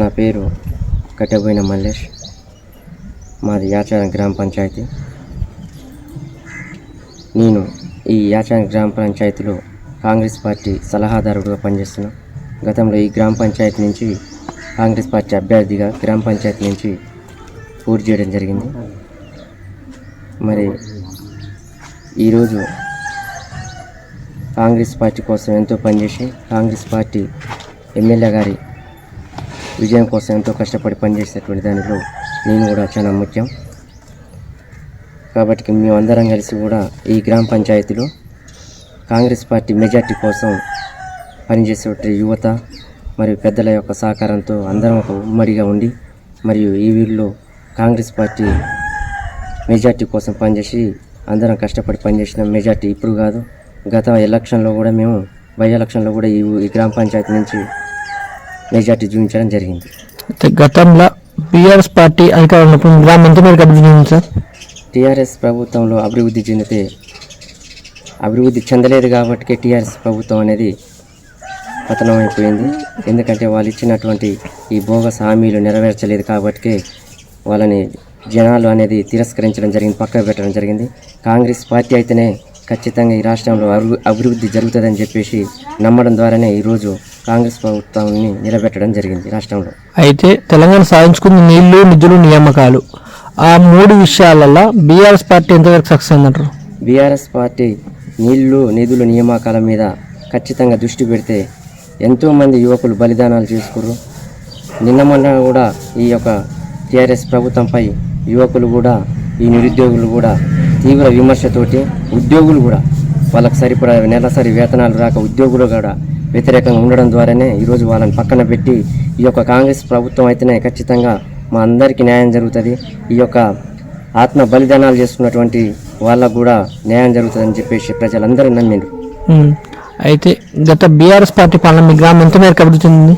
నా పేరు కట్టబోయిన మల్లేష్. మాది యాచారం గ్రామ పంచాయతీ. నేను ఈ యాచారం గ్రామ పంచాయతీలో కాంగ్రెస్ పార్టీ సలహాదారుడుగా పనిచేస్తున్నాను. గతంలో ఈ గ్రామ పంచాయతీ నుంచి కాంగ్రెస్ పార్టీ అభ్యర్థిగా గ్రామ పంచాయతీ నుంచి పోటీ చేయడం జరిగింది. మరి ఈరోజు కాంగ్రెస్ పార్టీ కోసం ఎంతో పనిచేసి కాంగ్రెస్ పార్టీ ఎమ్మెల్యే గారి విజయం కోసం ఎంతో కష్టపడి పనిచేసేటువంటి దానిలో నేను కూడా చాలా ముఖ్యం. కాబట్టి మేమందరం కలిసి కూడా ఈ గ్రామ పంచాయతీలో కాంగ్రెస్ పార్టీ మెజార్టీ కోసం పనిచేసే యువత మరియు పెద్దల యొక్క సహకారంతో అందరం ఒక ఉమ్మడిగా ఉండి మరియు ఈ వీళ్ళలో కాంగ్రెస్ పార్టీ మెజార్టీ కోసం పనిచేసి అందరం కష్టపడి పనిచేసిన మెజార్టీ ఇప్పుడు కాదు, గత ఎలక్షన్లో కూడా మేము బై ఎలక్షన్లో కూడా ఈ గ్రామ పంచాయతీ నుంచి మెజార్టీ చూపించడం జరిగింది. గతంలో బీఆర్ఎస్ పార్టీ అధికారంలో ఉన్నప్పుడు గ్రామం ఎంత మేరకు అభివృద్ధి చెందింది సార్? టీఆర్ఎస్ ప్రభుత్వంలో అభివృద్ధి చెందలేదు కాబట్టి టీఆర్ఎస్ ప్రభుత్వం అనేది పతనం అయిపోయింది. ఎందుకంటే వాళ్ళు ఇచ్చినటువంటి ఈ బోగస్ హామీలు నెరవేర్చలేదు కాబట్టి వాళ్ళని జనాలు అనేది తిరస్కరించడం జరిగింది, పక్కకు పెట్టడం జరిగింది. కాంగ్రెస్ పార్టీ అయితేనే ఖచ్చితంగా ఈ రాష్ట్రంలో అభివృద్ధి జరుగుతుందని చెప్పేసి నమ్మడం ద్వారానే ఈరోజు కాంగ్రెస్ ప్రభుత్వాన్ని నిలబెట్టడం జరిగింది రాష్ట్రంలో. అయితే తెలంగాణ సాధించుకున్న నీళ్లు, నిధులు, నియామకాలు ఆ మూడు విషయాలలో బీఆర్ఎస్ పార్టీ ఎంతవరకు సక్సెస్ అయిందంటారు? బీఆర్ఎస్ పార్టీ నీళ్లు, నిధులు, నియామకాల మీద ఖచ్చితంగా దృష్టి పెడితే ఎంతోమంది యువకులు బలిదానాలు చేసుకుర్రు. నిన్న మొన్న కూడా ఈ యొక్క టీఆర్ఎస్ ప్రభుత్వంపై యువకులు కూడా ఈ నిరుద్యోగులు కూడా తీవ్ర విమర్శతోటి ఉద్యోగులు కూడా వాళ్ళకు సరిపడా నెలసరి వేతనాలు రాక ఉద్యోగులు కూడా వ్యతిరేకంగా ఉండడం ద్వారానే ఈరోజు వాళ్ళని పక్కన పెట్టి ఈ యొక్క కాంగ్రెస్ ప్రభుత్వం అయితేనే ఖచ్చితంగా మా అందరికీ న్యాయం జరుగుతుంది, ఈ యొక్క ఆత్మ బలిదానాలు చేసుకున్నటువంటి వాళ్ళకు కూడా న్యాయం జరుగుతుందని చెప్పేసి ప్రజలందరూ నమ్మిండ్రు. అయితే గత బీఆర్ఎస్ పార్టీ పాలన మీ గ్రామం ఎంత మేరకు అభివృద్ధి చెందింది?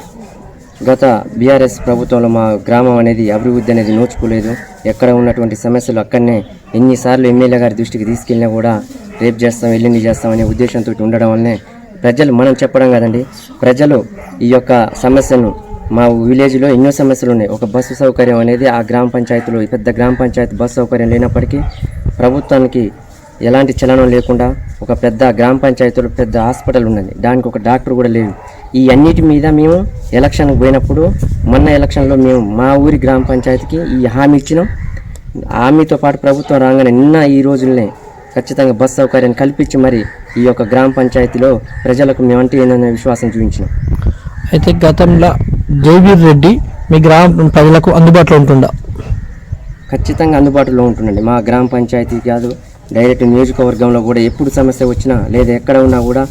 గత బీఆర్ఎస్ ప్రభుత్వంలో మా గ్రామం అనేది అభివృద్ధి అనేది నోచుకోలేదు. ఎక్కడ ఉన్నటువంటి సమస్యలు అక్కడనే ఎన్నిసార్లు ఎమ్మెల్యే గారి దృష్టికి తీసుకెళ్ళినా కూడా రేపు చేస్తాం, ఎల్లుండి చేస్తాం అనే ఉద్దేశంతో ఉండడం వల్లనే ప్రజలు, మనం చెప్పడం కాదండి, ప్రజలు ఈ యొక్క సమస్యను, మా విలేజ్లో ఎన్నో సమస్యలు ఉన్నాయి. ఒక బస్సు సౌకర్యం అనేది ఆ గ్రామ పంచాయతీలో పెద్ద గ్రామ పంచాయతీ బస్సు సౌకర్యం లేనప్పటికీ ప్రభుత్వానికి ఎలాంటి చలనం లేకుండా ఒక పెద్ద గ్రామ పంచాయతీలో పెద్ద హాస్పిటల్ ఉన్నది, దానికి ఒక డాక్టర్ కూడా లేదు. ఈ అన్నిటి మీద మేము ఎలక్షన్కి పోయినప్పుడు మొన్న ఎలక్షన్లో మేము మా ఊరి గ్రామ పంచాయతీకి ఈ హామీ ఇచ్చినాం. హామీతో పాటు ప్రభుత్వం రాగానే నిన్న ఈ రోజుల్నే ఖచ్చితంగా బస్ సౌకర్యాన్ని కల్పించి మరి ఈ యొక్క గ్రామ పంచాయతీలో ప్రజలకు మేమంటే ఏందనే విశ్వాసం చూపించినాం. అయితే గతంలో జైవీర్ రెడ్డి మీ గ్రామ ప్రజలకు అందుబాటులో ఉంటుందా? ఖచ్చితంగా అందుబాటులో ఉంటుందండి. మా గ్రామ పంచాయతీ కాదు, డైరెక్ట్ నియోజకవర్గంలో కూడా ఎప్పుడు సమస్య వచ్చినా లేదా ఎక్కడ ఉన్నా కూడా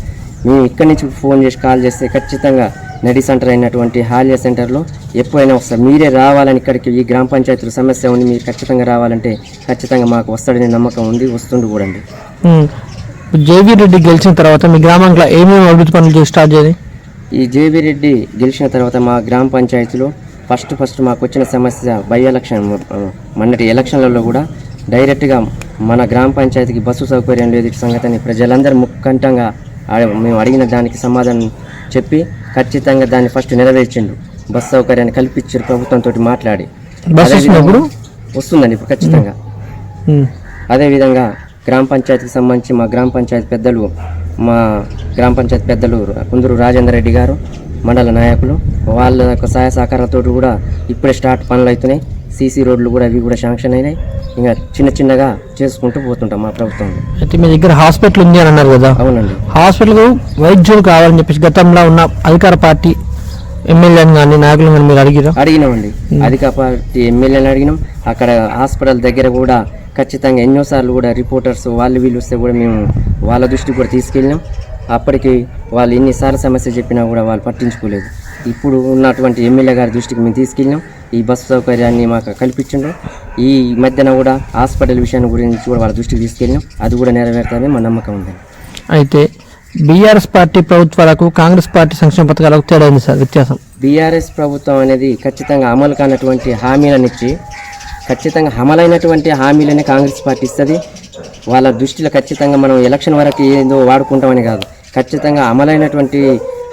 మేము ఇక్కడి నుంచి ఫోన్ చేసి కాల్ చేస్తే ఖచ్చితంగా నడి సెంటర్ అయినటువంటి హాలియా సెంటర్లో ఎప్పుడైనా వస్తారు. మీరే రావాలని ఇక్కడికి ఈ గ్రామ పంచాయతీలో సమస్య ఉంది, మీరు ఖచ్చితంగా రావాలంటే ఖచ్చితంగా మాకు వస్తాడనే నమ్మకం ఉంది, వస్తుండు కూడా అండి. జేవీ రెడ్డి గెలిచిన తర్వాత మీ గ్రామంలో ఏమేమి అభివృద్ధి పనులు స్టార్ట్ చేయాలి? ఈ జేవీ రెడ్డి గెలిచిన తర్వాత మా గ్రామ పంచాయతీలో ఫస్ట్ మాకు వచ్చిన సమస్య బై ఎలక్షన్, మొన్నటి ఎలక్షన్లలో కూడా డైరెక్ట్గా మన గ్రామ పంచాయతీకి బస్సు సౌకర్యం లేదు సంగతిని ప్రజలందరూ ముఖ్యంగా మేము అడిగిన దానికి సమాధానం చెప్పి ఖచ్చితంగా దాన్ని ఫస్ట్ నెరవేర్చిండు. బస్సు సౌకర్యాన్ని కల్పించారు ప్రభుత్వంతో మాట్లాడి. వస్తుందండి ఇప్పుడు ఖచ్చితంగా. అదేవిధంగా గ్రామ పంచాయతీకి సంబంధించి మా గ్రామ పంచాయతీ పెద్దలు కుందూరు రాజేందర్ రెడ్డి గారు, మండల నాయకులు, వాళ్ళ యొక్క సహాయ సహకారాలతో కూడా ఇప్పుడే స్టార్ట్ పనులు అవుతున్నాయి. సీసీ రోడ్లు కూడా అవి కూడా శాంక్షన్ అయినాయి. ఇంకా చిన్నగా చేసుకుంటూ పోతుంటాం మా ప్రభుత్వంలో. అయితే మీ దగ్గర హాస్పిటల్ ఉంది అని అన్నారు కదా? అవునండి. హాస్పిటల్ వైద్యులు కావాలని చెప్పేసి గతంలో ఉన్న అధికార పార్టీ ఎమ్మెల్యేని కానీ నాయకులు కానీ మీరు అడిగినామండి. అధికార పార్టీ ఎమ్మెల్యేని అడిగినాం. అక్కడ హాస్పిటల్ దగ్గర కూడా ఖచ్చితంగా ఎన్నోసార్లు కూడా రిపోర్టర్స్ వాళ్ళు వీళ్ళు వస్తే కూడా మేము వాళ్ళ దృష్టికి కూడా తీసుకెళ్ళినాం. అప్పటికి వాళ్ళు ఎన్నిసార్లు సమస్య చెప్పినా కూడా వాళ్ళు పట్టించుకోలేదు. ఇప్పుడు ఉన్నటువంటి ఎమ్మెల్యే గారి దృష్టికి మేము తీసుకెళ్ళినాం. ఈ బస్సు సౌకర్యాన్ని మాకు కల్పించండు. ఈ మధ్యన కూడా హాస్పిటల్ విషయాన్ని గురించి కూడా వాళ్ళ దృష్టికి తీసుకెళ్ళినాం. అది కూడా నెరవేరుతారని మా నమ్మకం ఉంది. అయితే బీఆర్ఎస్ పార్టీ ప్రభుత్వాలకు కాంగ్రెస్ పార్టీ సంక్షేమ పథకాలకు తేడా ఉంది సార్, వ్యత్యాసం? బీఆర్ఎస్ ప్రభుత్వం అనేది ఖచ్చితంగా అమలు కానటువంటి హామీలనిచ్చి ఖచ్చితంగా అమలైనటువంటి హామీలనే కాంగ్రెస్ పార్టీ ఇస్తుంది. వాళ్ళ దృష్టిలో ఖచ్చితంగా మనం ఎలక్షన్ వరకు ఏదో వాడుకుంటామని కాదు, ఖచ్చితంగా అమలైనటువంటి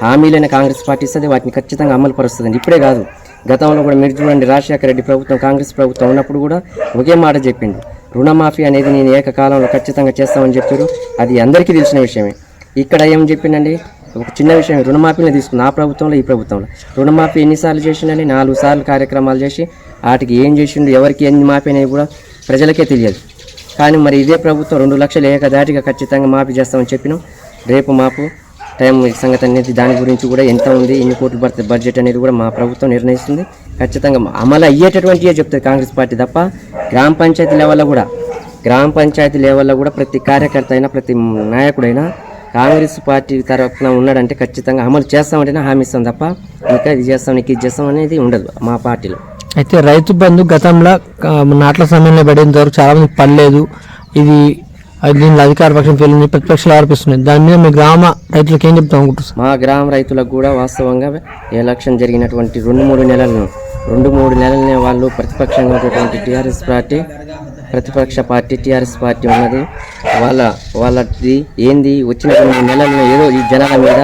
హామీలనే కాంగ్రెస్ పార్టీ ఇస్తుంది. వాటిని ఖచ్చితంగా అమలు పరుస్తుందండి. ఇప్పుడే కాదు, గతంలో కూడా మీరు చూడండి, రాజశేఖర రెడ్డి ప్రభుత్వం, కాంగ్రెస్ ప్రభుత్వం ఉన్నప్పుడు కూడా ఒకే మాట చెప్పిండు, రుణమాఫీ అనేది నేను ఏకకాలంలో ఖచ్చితంగా చేస్తామని చెప్పారు. అది అందరికీ తెలిసిన విషయమే. ఇక్కడ ఏం చెప్పిండండి, ఒక చిన్న విషయం, రుణమాఫీని తీసుకున్న ఆ ప్రభుత్వంలో ఈ ప్రభుత్వంలో రుణమాఫీ ఎన్నిసార్లు చేసిండని 4 సార్లు కార్యక్రమాలు చేసి వాటికి ఏం చేసిండు, ఎవరికి ఎన్ని మాఫీ అనేది కూడా ప్రజలకే తెలియదు. కానీ మరి ఇదే ప్రభుత్వం 2 లక్షలు ఏకదాటిగా ఖచ్చితంగా మాఫీ చేస్తామని చెప్పినాం. రేపు మాపు టైం సంగతి అనేది దాని గురించి కూడా ఎంత ఉంది, ఎన్ని కోట్లు పడుతుంది బడ్జెట్ అనేది కూడా మా ప్రభుత్వం నిర్ణయిస్తుంది. ఖచ్చితంగా అమలు అయ్యేటటువంటివే చెప్తుంది కాంగ్రెస్ పార్టీ తప్ప గ్రామ పంచాయతీ లెవెల్లో కూడా ప్రతి కార్యకర్త అయినా ప్రతి నాయకుడైనా కాంగ్రెస్ పార్టీ తరఫున ఉన్నాడంటే ఖచ్చితంగా అమలు చేస్తామంటేనే హామీ ఇస్తాం తప్ప ఇంకా ఇది చేస్తాం నీకు ఇది చేస్తాం అనేది ఉండదు మా పార్టీలో. అయితే రైతు బంధు గతంలో నాట్ల సమయంలో పడేంత వరకు చాలా మంది పడలేదు. ఇది దీనిలో అధికార పక్షం పేర్లు ప్రతిపక్షాలు ఆరోపిస్తున్నాయి. దాని మీద మీ గ్రామ రైతులకు ఏం చెప్తాం అనుకుంటున్నారు? మా గ్రామ రైతులకు కూడా వాస్తవంగా ఎలక్షన్ జరిగినటువంటి 2-3 నెలలనే వాళ్ళు ప్రతిపక్షంగా ఉన్నటువంటి ప్రతిపక్ష పార్టీ టీఆర్ఎస్ పార్టీ ఉన్నది. వాళ్ళది ఏంది వచ్చిన 2 నెలలను ఏదో ఈ జనాల మీద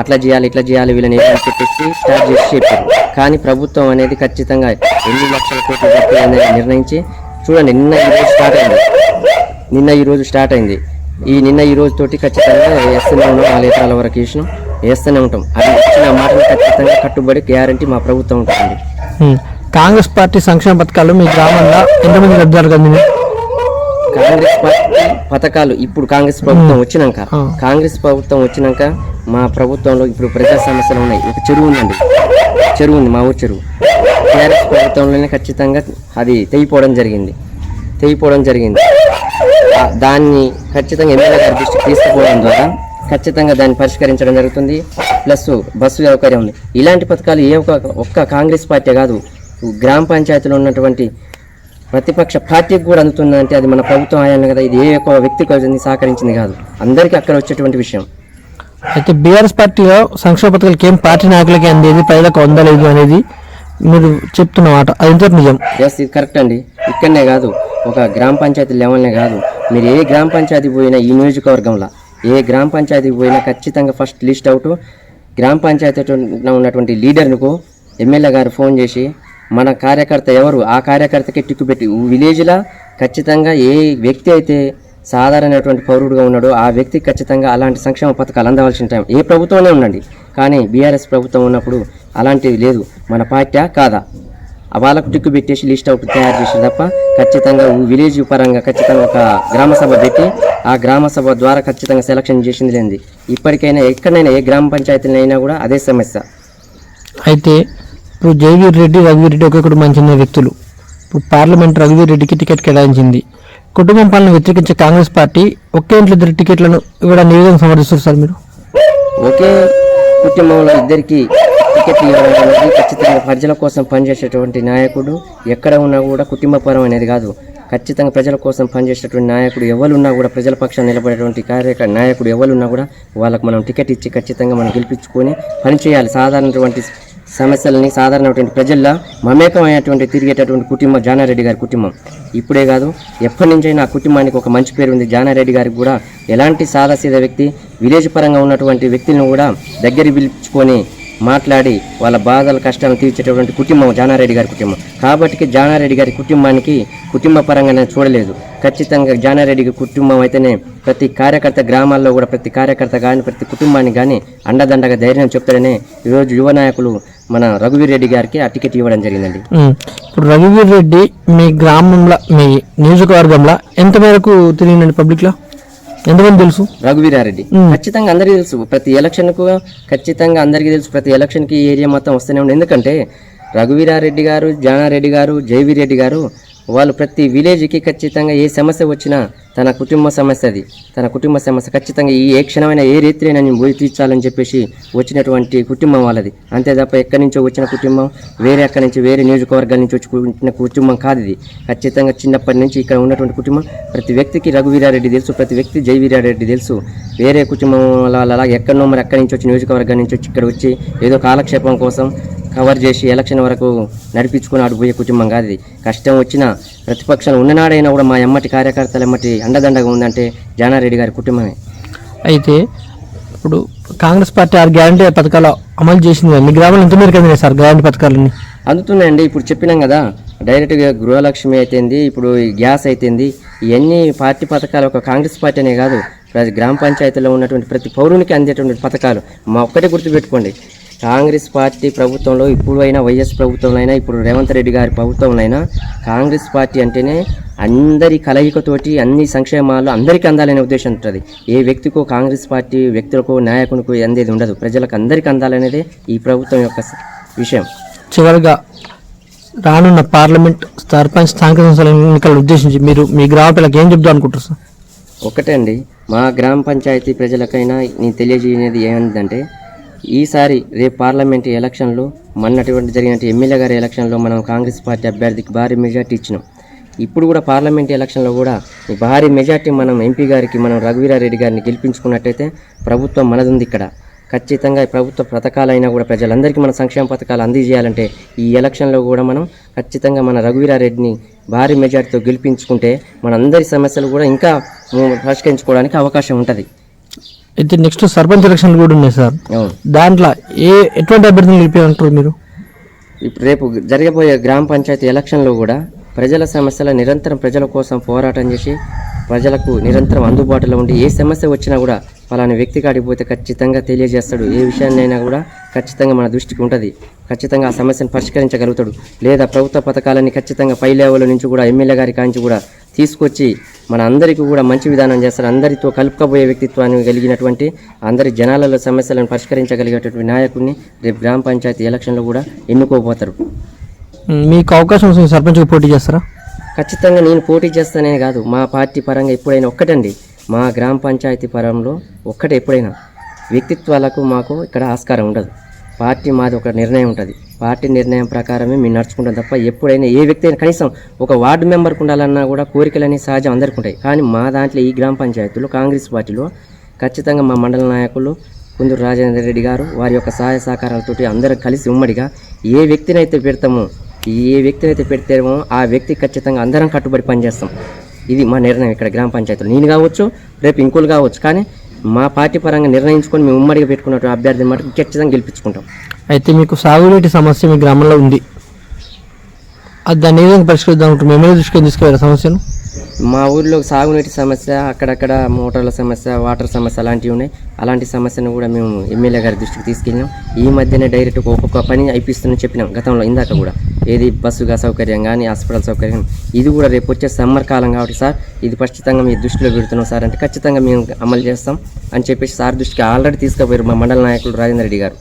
అట్లా చేయాలి ఇట్లా చేయాలి వీళ్ళని ఏమని చెప్పేసి స్టార్ట్ చేసి చెప్పారు. కానీ ప్రభుత్వం అనేది ఖచ్చితంగా ఎన్ని లక్షల కోట్లు పడుతుంది అనేది నిర్ణయించి చూడండి, నిన్న ఈ రోజు స్టార్ట్ అయింది. నిన్న ఈ రోజు తోటి ఖచ్చితంగా వేస్తూనే ఉన్నాం. 4 ఎకరాల వరకు వేస్తూనే ఉంటాం. అది ఇచ్చిన మాటలు ఖచ్చితంగా కట్టుబడి గ్యారంటీ మా ప్రభుత్వం ఉంటుంది. కాంగ్రెస్ పార్టీ సంక్షేమ పథకాలు మీ గ్రామంలో ఎంతమంది లబ్ధిదారులు అందింది? కాంగ్రెస్ పార్టీ పథకాలు ఇప్పుడు కాంగ్రెస్ ప్రభుత్వం వచ్చినాక మా ప్రభుత్వంలో ఇప్పుడు ప్రజా సమస్యలు ఉన్నాయి. ఒక చెరువు ఉంది, మా ఊరు చెరువు. టీఆర్ఎస్ ప్రభుత్వంలోనే ఖచ్చితంగా అది తెగిపోవడం జరిగింది. దాన్ని ఖచ్చితంగా ఎమ్మెల్యే గారి దృష్టికి తీసుకుపోవడం ద్వారా ఖచ్చితంగా దాన్ని పరిష్కరించడం జరుగుతుంది. ప్లస్ బస్సు సౌకర్యం ఉంది. ఇలాంటి పథకాలు ఒక్క కాంగ్రెస్ పార్టీ కాదు, గ్రామ పంచాయతీలో ఉన్నటువంటి ప్రతిపక్ష పార్టీకి కూడా అందుతుందంటే అది మన ప్రభుత్వం అయ్యాను కదా. ఇది ఏ ఒక్క వ్యక్తికి సహకరించింది కాదు, అందరికీ అక్కడ వచ్చేటువంటి విషయం. అయితే బీఆర్ఎస్ పార్టీలో సంక్షేమ పథకాలకి ఏం పార్టీ నాయకులకి అందేది, ప్రజలకు అందలేదు అనేది మీరు చెప్తున్న మాట, అది ఎంత నిజం? ఎస్, ఇది కరెక్ట్ అండి. ఇక్కడనే కాదు, ఒక గ్రామ పంచాయతీ లెవెల్నే కాదు, మీరు ఏ గ్రామ పంచాయతీ పోయినా ఈ నియోజకవర్గంలో ఏ గ్రామ పంచాయతీకి పోయినా ఖచ్చితంగా ఫస్ట్ లిస్ట్ అవుట్ గ్రామ పంచాయతీలో ఉన్నటువంటి లీడర్కు ఎమ్మెల్యే గారు ఫోన్ చేసి మన కార్యకర్త ఎవరు, ఆ కార్యకర్తకి టిక్కు పెట్టి విలేజ్లో ఖచ్చితంగా ఏ వ్యక్తి అయితే సాధారణమైనటువంటి పౌరుడుగా ఉన్నాడో ఆ వ్యక్తికి ఖచ్చితంగా అలాంటి సంక్షేమ పథకాలు అందవలసిన టైం ఏ ప్రభుత్వంలో ఉండండి. కానీ బీఆర్ఎస్ ప్రభుత్వం ఉన్నప్పుడు అలాంటిది లేదు. మన పార్టీ కాదా వాళ్ళకు టిక్కు పెట్టేసి లిస్ట్ అవుట్ తయారు చేసి తప్ప ఖచ్చితంగా విలేజ్ పరంగా ఖచ్చితంగా ఒక గ్రామ సభ పెట్టి ఆ గ్రామ సభ ద్వారా ఖచ్చితంగా సెలక్షన్ చేసింది లేనిది. ఇప్పటికైనా ఎక్కడైనా ఏ గ్రామ పంచాయతీలో అయినా కూడా అదే సమస్య. అయితే ఇప్పుడు జయవీర్ రెడ్డి, రఘువీర్ రెడ్డి ఒక్కొక్కటి మంచి వ్యక్తులు. ఇప్పుడు పార్లమెంట్ రఘువీర్ రెడ్డికి టికెట్ కేటాయించింది. కుటుంబం పాలన వ్యతిరేకించే కాంగ్రెస్ పార్టీ ఒకే ఇంట్లో 2 టికెట్లను ఇవ్వడాన్ని ఏ విధంగా సమర్థిస్తారు సార్ మీరు? ఒకే కుటుంబంలో 2కి టికెట్లు ఇవ్వడం అనేది ఖచ్చితంగా ప్రజల కోసం పనిచేసేటువంటి నాయకుడు ఎక్కడ ఉన్నా కూడా కుటుంబపరం అనేది కాదు. ఖచ్చితంగా ప్రజల కోసం పనిచేసేటువంటి నాయకుడు ఎవరున్నా కూడా, ప్రజల పక్షాన్ని నిలబడేటువంటి నాయకుడు ఎవరున్నా కూడా వాళ్ళకు మనం టికెట్ ఇచ్చి ఖచ్చితంగా మనం గెలిపించుకొని పనిచేయాలి. సాధారణటువంటి సమస్యలని సాధారణటువంటి ప్రజల్లో మమేకమైనటువంటి తిరిగేటటువంటి కుటుంబం జానారెడ్డి గారి కుటుంబం. ఇప్పుడే కాదు, ఎప్పటి నుంచైనా ఆ కుటుంబానికి ఒక మంచి పేరు ఉంది. జానారెడ్డి గారికి కూడా ఎలాంటి సాదాసీద వ్యక్తి, విలేజ్ పరంగా ఉన్నటువంటి వ్యక్తులను కూడా దగ్గర పిలుచుకొని మాట్లాడి వాళ్ళ బాధల కష్టాలను తీర్చేటటువంటి కుటుంబం జానారెడ్డి గారి కుటుంబం. కాబట్టి జానారెడ్డి గారి కుటుంబానికి కుటుంబ పరంగానే చూడలేదు. ఖచ్చితంగా జానారెడ్డి కుటుంబం అయితేనే ప్రతి కార్యకర్త గ్రామాల్లో కూడా ప్రతి కార్యకర్త కానీ ప్రతి కుటుంబానికి కానీ అండదండగా ధైర్యం చెప్తారనే ఈరోజు యువ నాయకులు మన రఘువీర్ రెడ్డి గారికి ఆ టికెట్ ఇవ్వడం జరిగిందండి. ఇప్పుడు రఘువీర్ రెడ్డి మీ గ్రామంలో, మీ నియోజకవర్గంలో ఎంత మేరకు తిరిగిందండి? పబ్లిక్లో ఎంతమంది తెలుసు రఘువీరారెడ్డి? ఖచ్చితంగా అందరికీ తెలుసు. ప్రతి ఎలక్షన్కు ఖచ్చితంగా అందరికీ తెలుసు. ప్రతి ఎలక్షన్కి ఏరియా మొత్తం వస్తూనే ఉంది. ఎందుకంటే రఘువీరారెడ్డి గారు, జానారెడ్డి గారు, జయవీర్ రెడ్డి గారు వాళ్ళు ప్రతి విలేజ్కి ఖచ్చితంగా ఏ సమస్య వచ్చినా తన కుటుంబ సమస్య ఖచ్చితంగా ఏ క్షణమైన ఏ రీతిలో నేను పోయి తీర్చాలని చెప్పేసి వచ్చినటువంటి కుటుంబం వాళ్ళది. అంతే తప్ప ఎక్కడి నుంచో వచ్చిన కుటుంబం, వేరే నియోజకవర్గాల నుంచి వచ్చిన కుటుంబం కాదు ఇది. ఖచ్చితంగా చిన్నప్పటి నుంచి ఇక్కడ ఉన్నటువంటి కుటుంబం. ప్రతి వ్యక్తికి రఘువీరారెడ్డి తెలుసు, ప్రతి వ్యక్తి జయవీరారెడ్డి తెలుసు. వేరే కుటుంబం అలాగే ఎక్కడనో మరి అక్కడి నుంచి వచ్చి నియోజకవర్గం నుంచి వచ్చి ఇక్కడ వచ్చి ఏదో కాలక్షేపం కోసం కవర్ చేసి ఎలక్షన్ వరకు నడిపించుకుని ఆడిపోయే కుటుంబం కాదు ఇది. కష్టం వచ్చినా ప్రతిపక్షాలు ఉన్ననాడైనా కూడా మా ఎమ్మటి కార్యకర్తలు ఎమ్మటి అండదండగా ఉందంటే జానారెడ్డి గారి కుటుంబమే. అయితే ఇప్పుడు కాంగ్రెస్ పార్టీ 6 గ్యారంటీ పథకాలు అమలు చేసింది కదా, మీ గ్రామంలో ఎంత మేరకు అందినాయి సార్ గ్యారంటీ పథకాలన్నీ? అందుతున్నాయండి. ఇప్పుడు చెప్పినాం కదా, డైరెక్ట్గా గృహలక్ష్మి అయితేంది, ఇప్పుడు ఈ గ్యాస్ అయితేంది, ఇవన్నీ పార్టీ పథకాలు ఒక కాంగ్రెస్ పార్టీ అనే కాదు, గ్రామ పంచాయతీలో ఉన్నటువంటి ప్రతి పౌరునికి అందేటువంటి పథకాలు. మా ఒక్కటే గుర్తుపెట్టుకోండి, కాంగ్రెస్ పార్టీ ప్రభుత్వంలో ఇప్పుడు అయినా, వైఎస్ ప్రభుత్వంలో అయినా, ఇప్పుడు రేవంత్ రెడ్డి గారి ప్రభుత్వంలో అయినా, కాంగ్రెస్ పార్టీ అంటేనే అందరి కలయికతోటి అన్ని సంక్షేమాలు అందరికీ అందాలనే ఉద్దేశం ఉంటుంది. ఏ వ్యక్తికో కాంగ్రెస్ పార్టీ వ్యక్తులకు నాయకునికి అందేది ఉండదు, ప్రజలకు అందరికీ అందాలనేదే ఈ ప్రభుత్వం యొక్క విషయం. చివరిగా రానున్న పార్లమెంట్, సర్పంచ్, స్థానిక సంస్థల ఎన్నికలను ఉద్దేశించి మీరు మీ గ్రామ పిల్లలకు ఏం చెప్దాం అనుకుంటారు సార్? ఒకటే అండి, మా గ్రామ పంచాయతీ ప్రజలకైనా నేను తెలియజేయనేది ఏమందంటే, ఈసారి రేపు పార్లమెంట్ ఎలక్షన్లో మొన్నటువంటి జరిగిన ఎమ్మెల్యే గారి ఎలక్షన్లో మనం కాంగ్రెస్ పార్టీ అభ్యర్థికి భారీ మెజార్టీ ఇచ్చినాం. ఇప్పుడు కూడా పార్లమెంట్ ఎలక్షన్లో కూడా ఈ భారీ మెజార్టీ మనం ఎంపీ గారికి, మనం రఘువీరారెడ్డి గారిని గెలిపించుకున్నట్టయితే ప్రభుత్వం మనదుంది ఇక్కడ. ఖచ్చితంగా ఈ ప్రభుత్వ పథకాలైనా కూడా ప్రజలందరికీ మన సంక్షేమ పథకాలు అందజేయాలంటే ఈ ఎలక్షన్లో కూడా మనం ఖచ్చితంగా మన రఘువీరారెడ్డిని భారీ మెజార్టీతో గెలిపించుకుంటే మనందరి సమస్యలు కూడా ఇంకా పరిష్కరించుకోవడానికి అవకాశం ఉంటుంది. అయితే నెక్స్ట్ సర్పంచ్ ఎలక్షన్లు కూడా ఉన్నాయి సార్, అవును. దాంట్లో ఎటువంటి అభ్యర్థులు గెలిపారంటారు మీరు? ఇప్పుడు రేపు జరగబోయే గ్రామ పంచాయతీ ఎలక్షన్లో కూడా ప్రజల సమస్యల నిరంతరం ప్రజల కోసం పోరాటం చేసి ప్రజలకు నిరంతరం అందుబాటులో ఉండి ఏ సమస్య వచ్చినా కూడా పలానా వ్యక్తి కాడికి పోతే ఖచ్చితంగా తెలియజేస్తాడు. ఏ విషయాన్నైనా కూడా ఖచ్చితంగా మన దృష్టికి ఉంటుంది, ఖచ్చితంగా ఆ సమస్యను పరిష్కరించగలుగుతాడు. లేదా ప్రభుత్వ పథకాలన్నీ ఖచ్చితంగా పై లెవెల్ నుంచి కూడా ఎమ్మెల్యే గారి కాంచి కూడా తీసుకొచ్చి మన అందరికీ కూడా మంచి విధానం చేస్తారు. అందరితో కలుపుకోబోయే వ్యక్తిత్వాన్ని కలిగినటువంటి, అందరి జనాలలో సమస్యలను పరిష్కరించగలిగేటువంటి నాయకుడిని రేపు గ్రామ పంచాయతీ ఎలక్షన్లో కూడా ఎన్నుకోబోతారు. మీకు అవకాశం వస్తుంది సర్పంచ్గా పోటీ చేస్తారా? ఖచ్చితంగా నేను పోటీ చేస్తానే కాదు, మా పార్టీ పరంగా ఎప్పుడైనా ఒక్కటండి, మా గ్రామ పంచాయతీ పరంలో ఒక్కటే, ఎప్పుడైనా వ్యక్తిత్వాలకు మాకు ఇక్కడ ఆస్కారం ఉండదు. పార్టీ మాది ఒక నిర్ణయం ఉంటుంది, పార్టీ నిర్ణయం ప్రకారమే మేము నడుచుకుంటాం తప్ప ఎప్పుడైనా ఏ వ్యక్తి అయినా కనీసం ఒక వార్డు మెంబర్కి ఉండాలన్నా కూడా కోరికలని సహజం అందరికీ ఉంటాయి. కానీ మా దాంట్లో ఈ గ్రామ పంచాయతీలో కాంగ్రెస్ పార్టీలో ఖచ్చితంగా మా మండల నాయకులు కుందూరు రాజేంద్ర రెడ్డి గారు వారి యొక్క సహాయ సహకారాలతోటి అందరం కలిసి ఉమ్మడిగా ఏ వ్యక్తినైతే పెడతామో ఆ వ్యక్తి ఖచ్చితంగా అందరం కట్టుబడి పనిచేస్తాం. ఇది మా నిర్ణయం ఇక్కడ గ్రామ పంచాయతీలో. నేను కావచ్చు, రేపు ఇంకోలు కావచ్చు, కానీ మా పార్టీ పరంగా నిర్ణయించుకొని మేము ఉమ్మడిగా పెట్టుకున్నట్టు అభ్యర్థిని మటుకు ఖచ్చితంగా గెలిపించుకుంటాం. అయితే మీకు సాగునీటి సమస్య మీ గ్రామంలో ఉంది, అది దాన్ని ఏ విధంగా పరిష్కరిద్దాం అనుకుంటారు? మేమే దృష్టికి తీసుకెళ్ళారు సమస్యను. మా ఊరిలో సాగునీటి సమస్య, అక్కడక్కడ మోటార్ల సమస్య, వాటర్ సమస్య అలాంటివి ఉన్నాయి. అలాంటి సమస్యను కూడా మేము ఎమ్మెల్యే గారి దృష్టికి తీసుకెళ్ళినాం. ఈ మధ్యనే డైరెక్ట్ ఒక్కొక్క పని అయిపిస్తుందని చెప్పినాం గతంలో, ఇందాక కూడా. ఏది బస్సుగా సౌకర్యం కానీ, హాస్పిటల్ సౌకర్యం, ఇది కూడా రేపు వచ్చే సమ్మర్ కాలం కాబట్టి సార్ ఇది ఖచ్చితంగా మీ దృష్టిలో పెడుతున్నాం సార్ అంటే ఖచ్చితంగా మేము అమలు చేస్తాం అని చెప్పేసి సార్ దృష్టికి ఆల్రెడీ తీసుకుపోయారు మా మండల నాయకులు రాజేంద్ర రెడ్డి గారు.